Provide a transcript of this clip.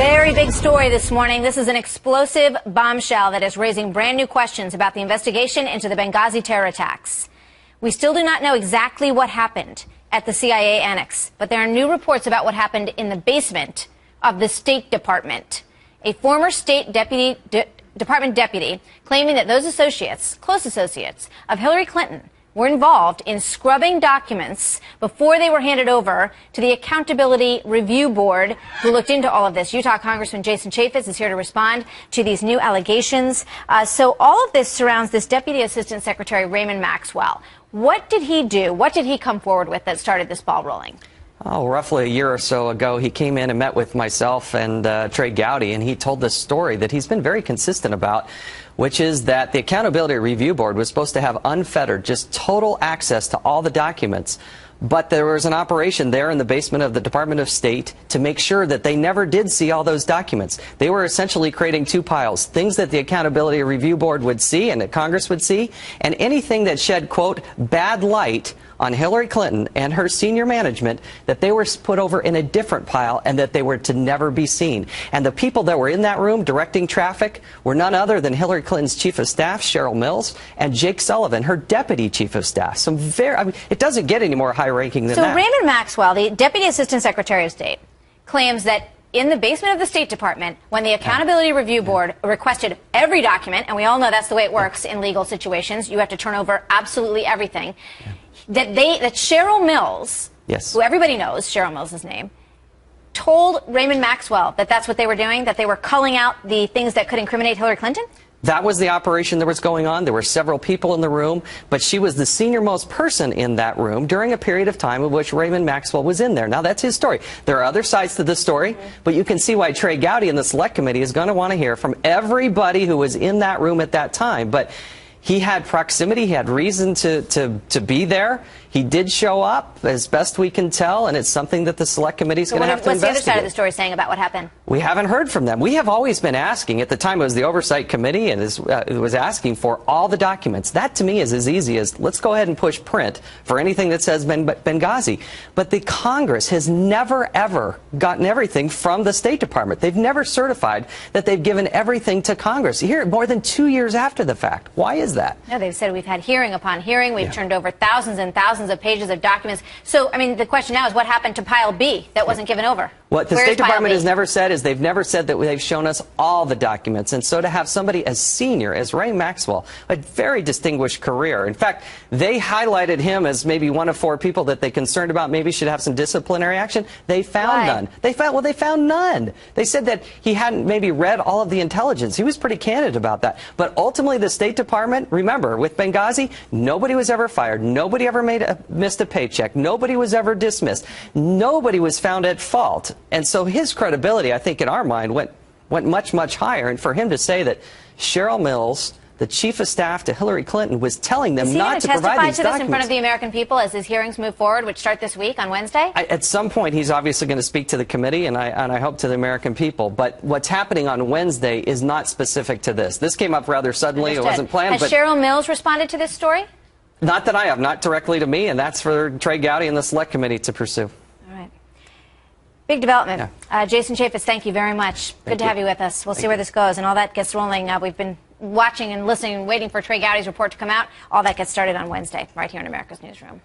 Very big story this morning. This is an explosive bombshell that is raising brand new questions about the investigation into the Benghazi terror attacks. We still do not know exactly what happened at the CIA annex, but there are new reports about what happened in the basement of the State Department. A former State Department deputy claiming that those associates, close associates of Hillary Clinton, were involved in scrubbing documents before they were handed over to the Accountability Review Board, who looked into all of this. Utah Congressman Jason Chaffetz is here to respond to these new allegations. So all of this surrounds this Deputy Assistant Secretary Raymond Maxwell. What did he do? What did he come forward with that started this ball rolling? Oh, roughly a year or so ago, he came in and met with myself and Trey Gowdy, and he told this story that he's been very consistent about, which is that the Accountability Review Board was supposed to have unfettered, just total access to all the documents. But there was an operation there in the basement of the Department of State to make sure that they never did see all those documents. They were essentially creating two piles, things that the Accountability Review Board would see and that Congress would see, and anything that shed, quote, bad light on Hillary Clinton and her senior management, that they were put over in a different pile and that they were to never be seen. And the people that were in that room directing traffic were none other than Hillary Clinton's chief of staff, Cheryl Mills, and Jake Sullivan, her deputy chief of staff. It doesn't get any more high-ranking than that. So Raymond Maxwell, the Deputy Assistant Secretary of State, claims that in the basement of the State Department, when the Accountability Review Board requested every document, and we all know that's the way it works in legal situations, you have to turn over absolutely everything, that Cheryl Mills, yes, who everybody knows, Cheryl Mills' name, told Raymond Maxwell that that's what they were doing, that they were culling out the things that could incriminate Hillary Clinton? That was the operation that was going on. There were several people in the room, but she was the senior-most person in that room during a period of time in which Raymond Maxwell was in there. Now, that's his story. There are other sides to this story, but you can see why Trey Gowdy in the Select Committee is going to want to hear from everybody who was in that room at that time. But he had proximity. He had reason to be there. He did show up, as best we can tell, and it's something that the Select Committee is going to have to investigate. What's the other side of the story saying about what happened? We haven't heard from them. We have always been asking. At the time, it was the Oversight Committee, and it was asking for all the documents. That, to me, is as easy as let's go ahead and push print for anything that says Benghazi. But the Congress has never, ever gotten everything from the State Department. They've never certified that they've given everything to Congress. Here, more than 2 years after the fact. Why is that? No, they've said we've had hearing upon hearing. We've turned over thousands and thousands of pages of documents. So, I mean, the question now is what happened to Pile B that wasn't given over? What the State Department has never said is they've never said that they've shown us all the documents. And so to have somebody as senior as Ray Maxwell, a very distinguished career. In fact, they highlighted him as maybe one of 4 people that they concerned about maybe should have some disciplinary action. They found none. They found none. They said that he hadn't maybe read all of the intelligence. He was pretty candid about that. But ultimately, the State Department, remember, with Benghazi, nobody was ever fired. Nobody ever missed a paycheck. Nobody was ever dismissed. Nobody was found at fault. And so his credibility, I think, in our mind, went much, much higher. And for him to say that Cheryl Mills, the chief of staff to Hillary Clinton, was telling them not to provide these documents. Is he going to testify to this in front of the American people as his hearings move forward, which start this week on Wednesday? At some point, he's obviously going to speak to the committee, and I hope to the American people. But what's happening on Wednesday is not specific to this. This came up rather suddenly. Understood. It wasn't planned. Has Cheryl Mills responded to this story? Not that I have, not directly to me, and that's for Trey Gowdy and the Select Committee to pursue. All right. Big development. Yeah. Jason Chaffetz, thank you very much. Good to have you with us. We'll see where this goes, and all that gets rolling. We've been watching and listening and waiting for Trey Gowdy's report to come out. All that gets started on Wednesday, right here in America's Newsroom.